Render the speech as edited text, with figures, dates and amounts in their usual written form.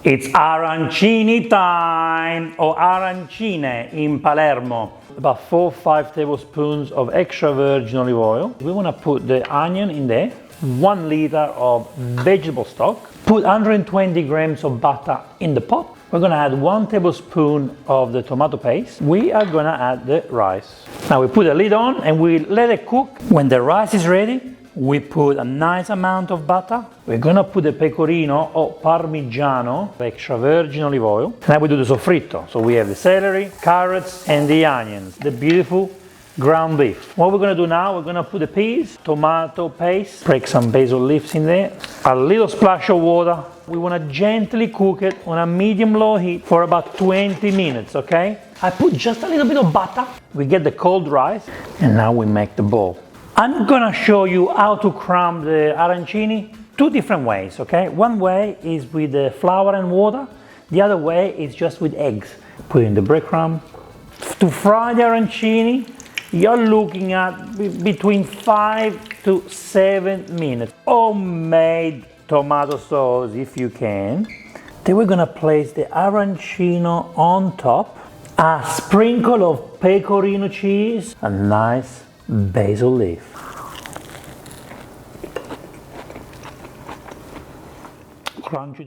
It's arancini time, or arancine in Palermo. About 4 or 5 tablespoons of extra virgin olive oil. We want to put the onion in there, 1 liter of vegetable stock. Put 120 grams of butter in the pot. We're going to add 1 tablespoon of the tomato paste. We are going to add the rice. Now we put the lid on and we let it cook. When the rice is ready, we put a nice amount of butter. We're going to put the pecorino or parmigiano, extra virgin olive oil. Now we do the soffritto. So we have the celery, carrots and the onions, the beautiful ground beef. What we're going to do now, we're going to put the peas, tomato paste, break some basil leaves in there, a little splash of water. We want to gently cook it on a medium-low heat for about 20 minutes, okay? I put just a little bit of butter. We get the cold rice and now we make the bowl. I'm going to show you how to crumb the arancini 2 different ways, okay? One way is with the flour and water. The other way is just with eggs. Put in the breadcrumb. To fry the arancini, you're looking at between 5 to 7 minutes. Homemade tomato sauce if you can. Then we're gonna place the arancino on top, a sprinkle of pecorino cheese, a nice basil leaf. Crunchy.